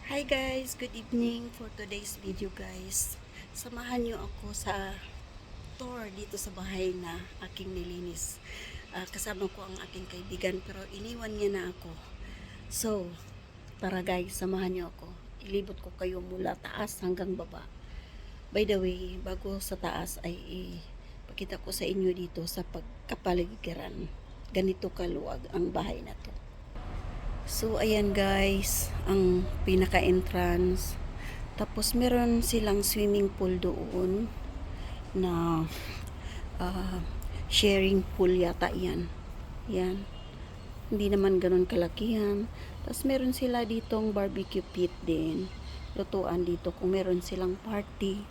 Hi guys, good evening for today's video guys. Samahan niyo ako sa tour dito sa bahay na aking nilinis. Kasama ko ang aking kaibigan pero iniwan niya na ako. So, tara guys, samahan niyo ako. Ilibot ko kayo mula taas hanggang baba. By the way, bago sa taas ay ipakita ko sa inyo dito sa pagkapaligiran. Ganito kaluwag ang bahay na to. So, ayan guys, ang pinaka-entrance. Tapos, meron silang swimming pool doon na sharing pool yata yan. Yan. Hindi naman ganun kalakihan. Tapos, meron sila ditong barbecue pit din. Lutuan dito kung meron silang party.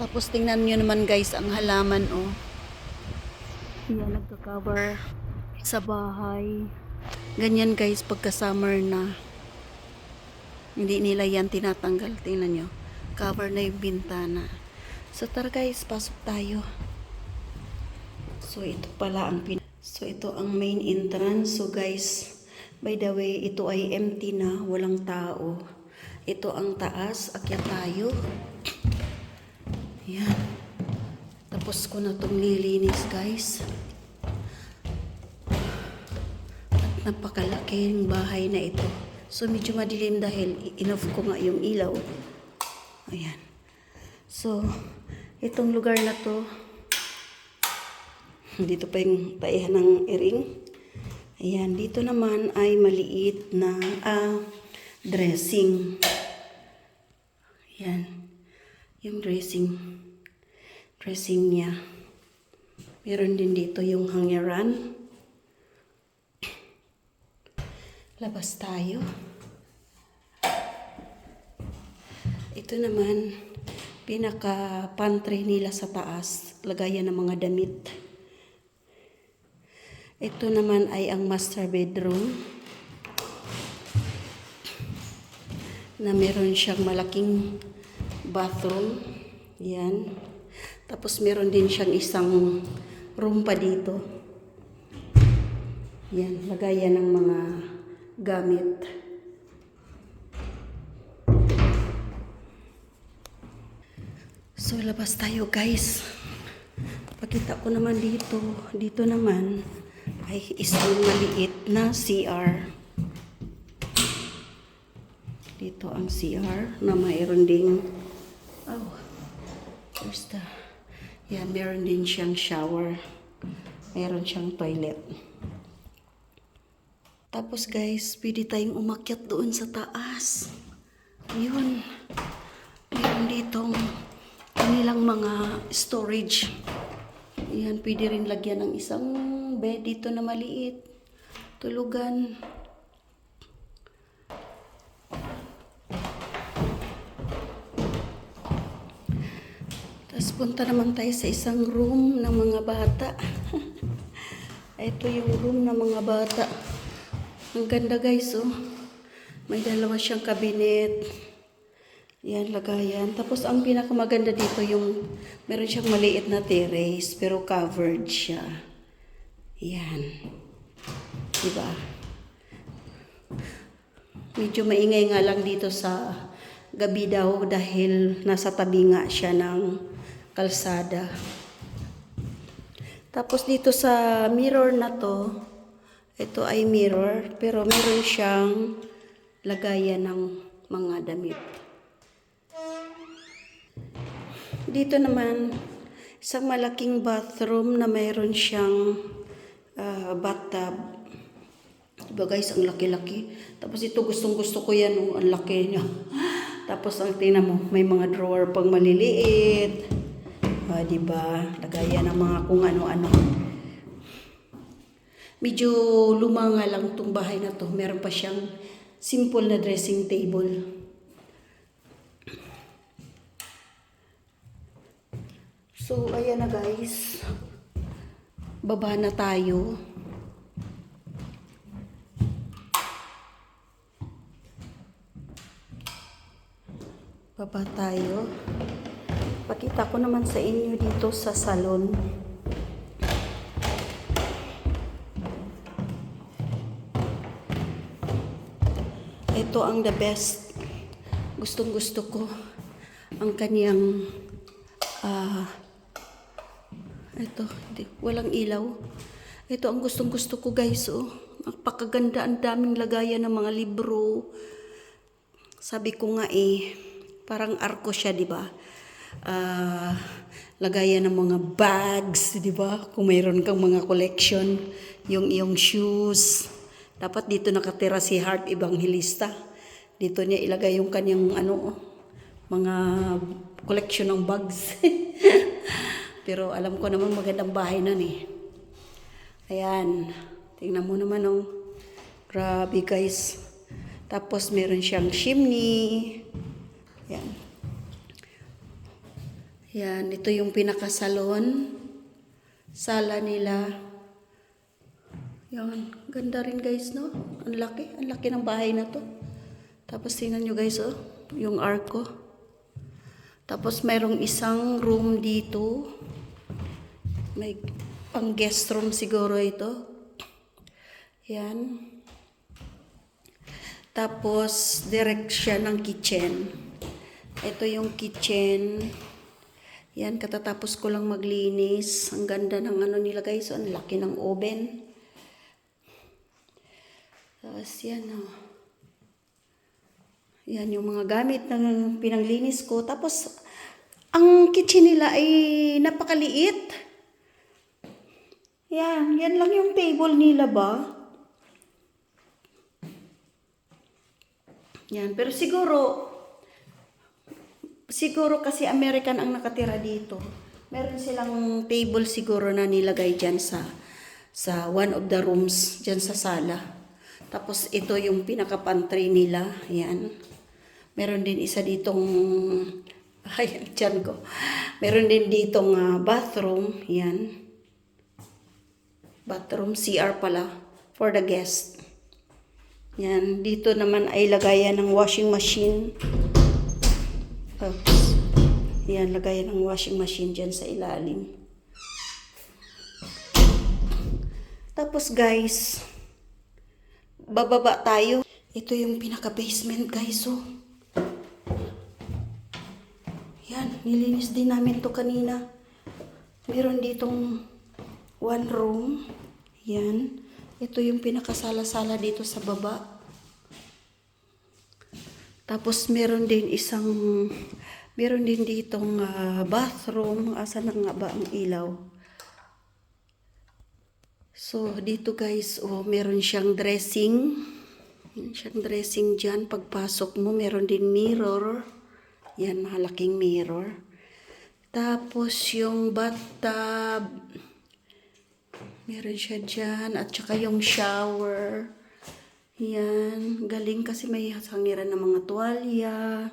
Tapos, tingnan nyo naman guys, ang halaman oh. Yan, nagka-cover sa bahay. Ganyan guys, pagka summer na. Hindi nila yan tinatanggal. Tingnan nyo. Cover na yung bintana. So tara guys, pasok tayo. So ito pala ang So ito ang main entrance. So guys, by the way, ito ay empty na. Walang tao. Ito ang taas. Akyat tayo. Yan. Tapos ko na itong nilinis guys. At napakalaking bahay na ito. So medyo madilim dahil inoff ko nga yung ilaw. Ayan. So, itong lugar na to, dito pa yung taihan ng iring. Ayan, dito naman ay maliit na dressing. Ayan. Yung dressing niya. Meron din dito yung hangeran. Labas tayo. Ito naman, pinaka-pantry nila sa taas. Lagayan ng mga damit. Ito naman ay ang master bedroom. Na meron siyang malaking bathroom. Yan. Tapos meron din siyang isang room pa dito. Yan, lagayan ng mga gamit. So, labas tayo guys. Pakita ko naman dito. Dito naman ay isang maliit na CR. Dito ang CR na mayroon ding where's the... Yan, meron din siyang shower. Meron siyang toilet. Tapos guys, pwede tayong umakyat doon sa taas. Yun. Meron ditong kanilang mga storage. Yan, pwede rin lagyan ng isang bed dito na maliit. Tulugan. Tapos punta naman tayo sa isang room ng mga bata. Ito yung room ng mga bata. Ang ganda guys oh. May dalawa siyang cabinet. Yan, lagayan. Tapos ang pinakamaganda dito yung meron siyang maliit na terrace pero covered siya. Yan. Diba? Medyo maingay nga lang dito sa gabi daw dahil nasa tabi nga siya ng kalsada. Tapos dito sa mirror na to, ito ay mirror, pero meron siyang lagayan ng mga damit. Dito naman, isang malaking bathroom na mayroon siyang bathtub. Diba guys, ang laki-laki. Tapos ito gustong-gusto ko yan, ang laki niya. Tapos ang tingnan mo, may mga drawer pang maliliit. Diba? Lagayan ng mga kung ano-ano. Medyo luma nga lang itong bahay na to. Meron pa siyang simple na dressing table. So, ayan na guys. Baba na tayo. Baba tayo. Pakita ko naman sa inyo dito sa salon. ito ang the best. Gustong gusto ko ang kaniyang ito, hindi, walang ilaw. Ito ang gustong gusto ko guys, oh. Napakaganda, ang daming lagayan ng mga libro. Sabi ko nga parang arko siya, di ba? Lagayan ng mga bags, di ba? Kung mayroon kang mga collection, yung iyong shoes. Dapat dito nakatira si Heart Evangelista. Dito niya ilagay yung kanyang mga collection ng bags. Pero alam ko naman magandang bahay nun eh. Ayan. Tingnan mo naman oh. Grabe guys. Tapos meron siyang chimney. Ayan. Ayan. Ito yung pinakasalon. Sala nila. Ayan. Ganda rin guys no. Ang laki. Ang laki ng bahay na to. Tapos tingnan nyo guys oh. Yung arko. Tapos mayroong isang room dito. May pang guest room siguro ito. Yan. Tapos direct siya ng kitchen. Ito yung kitchen. Yan, katatapos ko lang maglinis. Ang ganda ng nila guys. Ang laki ng oven. Tapos yan oh. Yan yung mga gamit ng pinanglinis ko. Tapos, ang kitchen nila ay napakaliit. Yan lang yung table nila ba? Yan, pero siguro kasi American ang nakatira dito. Meron silang table siguro na nilagay dyan sa one of the rooms, dyan sa sala. Tapos ito yung pinaka-pantry nila. Yan. Meron din isa ditong, ayan, dyan ko. Meron din ditong bathroom, yan. Bathroom, CR pala, for the guest. Yan, dito naman ay lagayan ng washing machine. Oops. Yan, lagayan ng washing machine dyan sa ilalim. Tapos guys, bababa tayo. Ito yung pinaka-basement guys, oh. Yan, nilinis din namin to kanina. Meron ditong one room. Yan. Ito yung pinakasala-sala dito sa baba. Tapos meron din ditong bathroom. Asa na nga ba ang ilaw? So, dito guys, oh, meron siyang dressing. Meron siyang dressing dyan. Pagpasok mo, meron din mirror. Yan, malaking mirror. Tapos yung bathtub, meron siya dyan. At saka yung shower. Yan. Galing kasi may hangiran ng mga tuwalya.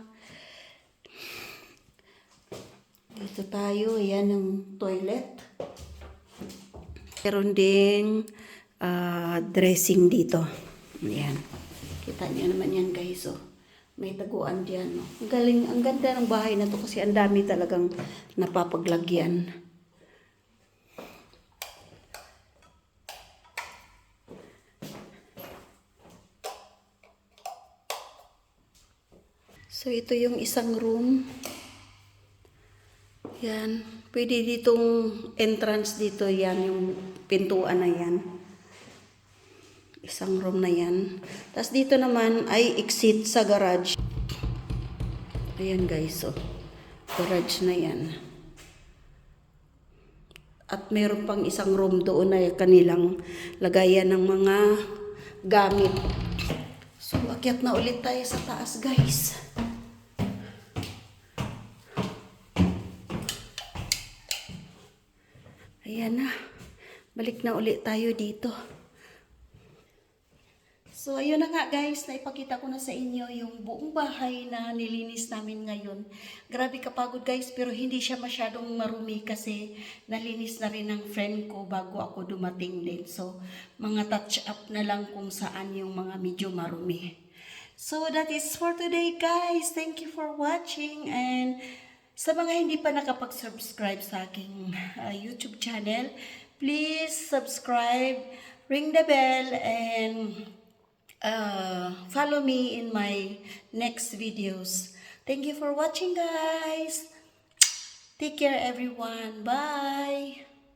Dito tayo. Yan ang toilet. Meron ding dressing dito. Yan. Kita niyo naman yan guys. Oh. May taguan dyan. Oh. Galing. Ang ganda ng bahay na to kasi ang dami talagang napapaglagyan. So, ito yung isang room. Yan. Pwede ditong entrance dito. Yan, yung pintuan na yan. Isang room na yan. Tapos dito naman ay exit sa garage. Ayan guys, oh. Garage na yan. At meron pang isang room doon na kanilang lagayan ng mga gamit. So, akyat na ulit tayo sa taas guys. Ayan na. Balik na ulit tayo dito. So, ayun na nga guys. Naipakita ko na sa inyo yung buong bahay na nilinis namin ngayon. Grabe kapagod guys. Pero hindi siya masyadong marumi kasi nalinis na rin ng friend ko bago ako dumating din. So, mga touch up na lang kung saan yung mga medyo marumi. So, that is for today guys. Thank you for watching. And sa mga hindi pa nakapag-subscribe sa aking YouTube channel, please subscribe, ring the bell, and follow me in my next videos. Thank you for watching, guys. Take care, everyone. Bye.